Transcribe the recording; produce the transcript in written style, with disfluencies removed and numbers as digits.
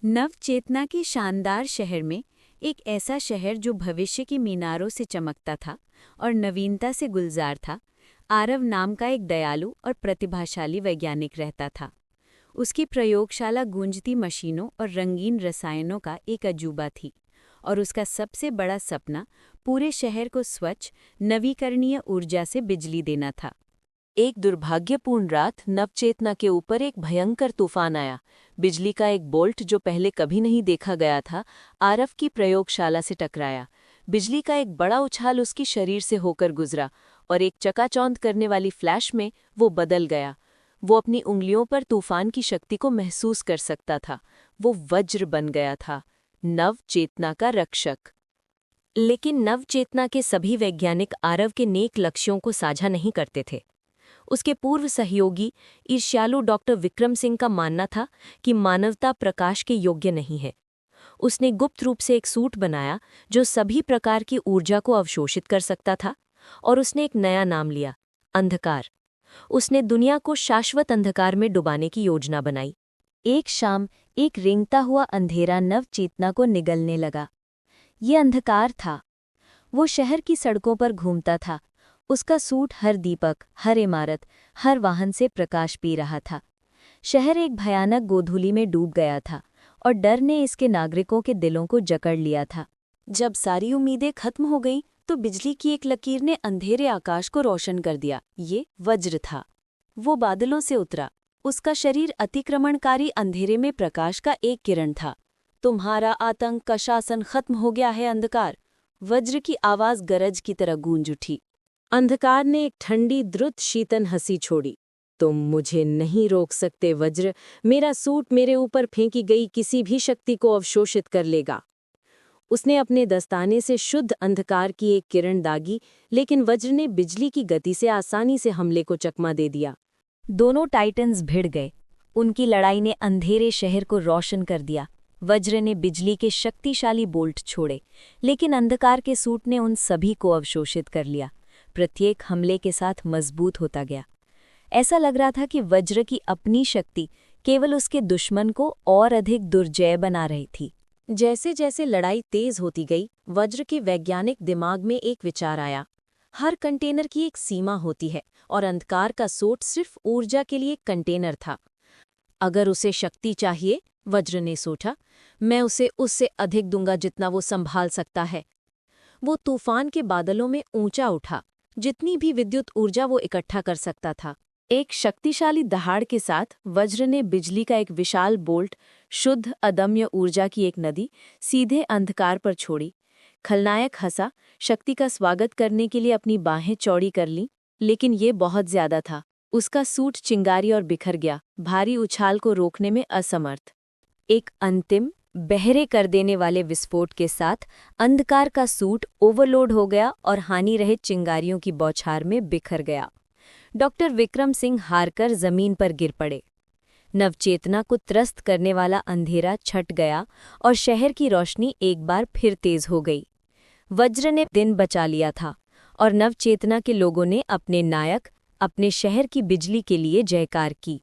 नवचेतना के शानदार शहर में एक ऐसा शहर जो भविष्य की मीनारों से चमकता था और नवीनता से गुलजार था, आरव नाम का एक दयालु और प्रतिभाशाली वैज्ञानिक रहता था। उसकी प्रयोगशाला गूंजती मशीनों और रंगीन रसायनों का एक अजूबा थी और उसका सबसे बड़ा सपना पूरे शहर को स्वच्छ, नवीकरणीय ऊर्जा से बिजली देना था। एक दुर्भाग्यपूर्ण रात नवचेतना के ऊपर एक भयंकर तूफान आया। बिजली का एक बोल्ट जो पहले कभी नहीं देखा गया था, आरव की प्रयोगशाला से टकराया। बिजली का एक बड़ा उछाल उसकी शरीर से होकर गुजरा और एक चकाचौंध करने वाली फ्लैश में वो बदल गया। वो अपनी उंगलियों पर तूफान की शक्ति को महसूस कर सकता था। वो वज्र बन गया था, नवचेतना का रक्षक। लेकिन नवचेतना के सभी वैज्ञानिक आरव के नेक लक्ष्यों को साझा नहीं करते थे। उसके पूर्व सहयोगी ईर्ष्यालु डॉक्टर विक्रम सिंह का मानना था कि मानवता प्रकाश के योग्य नहीं है। उसने गुप्त रूप से एक सूट बनाया जो सभी प्रकार की ऊर्जा को अवशोषित कर सकता था, और उसने एक नया नाम लिया, अंधकार। उसने दुनिया को शाश्वत अंधकार में डुबाने की योजना बनाई। एक शाम एक रेंगता हुआ अंधेरा नवचेतना को निगलने लगा। ये अंधकार था। वो शहर की सड़कों पर घूमता था। उसका सूट हर दीपक, हर इमारत, हर वाहन से प्रकाश पी रहा था। शहर एक भयानक गोधूली में डूब गया था और डर ने इसके नागरिकों के दिलों को जकड़ लिया था। जब सारी उम्मीदें खत्म हो गईं, तो बिजली की एक लकीर ने अंधेरे आकाश को रोशन कर दिया। ये वज्र था। वो बादलों से उतरा। उसका शरीर अतिक्रमणकारी अंधेरे में प्रकाश का एक किरण था। तुम्हारा आतंक का शासन खत्म हो गया है अंधकार। वज्र की आवाज गरज की तरह गूंज उठी। अंधकार ने एक ठंडी द्रुत शीतन हंसी छोड़ी। तुम मुझे नहीं रोक सकते वज्र। मेरा सूट मेरे ऊपर फेंकी गई किसी भी शक्ति को अवशोषित कर लेगा। उसने अपने दस्ताने से शुद्ध अंधकार की एक किरण दागी, लेकिन वज्र ने बिजली की गति से आसानी से हमले को चकमा दे दिया। दोनों टाइटन्स भिड़ गए। उनकी लड़ाई ने अंधेरे शहर को रोशन कर दिया। वज्र ने बिजली के शक्तिशाली बोल्ट छोड़े, लेकिन अंधकार के सूट ने उन सभी को अवशोषित कर लिया। प्रत्येक हमले के साथ मजबूत होता गया। ऐसा लग रहा था कि वज्र की अपनी शक्ति केवल उसके दुश्मन को और अधिक दुर्जय बना रही थी। जैसे जैसे लड़ाई तेज होती गई, वज्र के वैज्ञानिक दिमाग में एक विचार आया। हर कंटेनर की एक सीमा होती है और अंधकार का सूट सिर्फ ऊर्जा के लिए एक कंटेनर था। अगर उसे शक्ति चाहिए, वज्र ने सोचा, मैं उसे उससे अधिक दूंगा जितना वो संभाल सकता है। वो तूफान के बादलों में ऊंचा उठा, जितनी भी विद्युत ऊर्जा वो इकट्ठा कर सकता था। एक शक्तिशाली दहाड़ के साथ वज्र ने बिजली का एक विशाल बोल्ट, शुद्ध अदम्य ऊर्जा की एक नदी, सीधे अंधकार पर छोड़ी। खलनायक हंसा, शक्ति का स्वागत करने के लिए अपनी बाहें चौड़ी कर लीं, लेकिन ये बहुत ज्यादा था। उसका सूट चिंगारी और बिखर गया, भारी उछाल को रोकने में असमर्थ। एक अंतिम, बहरे कर देने वाले विस्फोट के साथ अंधकार का सूट ओवरलोड हो गया और हानि रहित चिंगारियों की बौछार में बिखर गया। डॉक्टर विक्रम सिंह हारकर जमीन पर गिर पड़े। नवचेतना को त्रस्त करने वाला अंधेरा छट गया और शहर की रोशनी एक बार फिर तेज हो गई। वज्र ने दिन बचा लिया था और नवचेतना के लोगों ने अपने नायक, अपने शहर की बिजली के लिए जयकार की।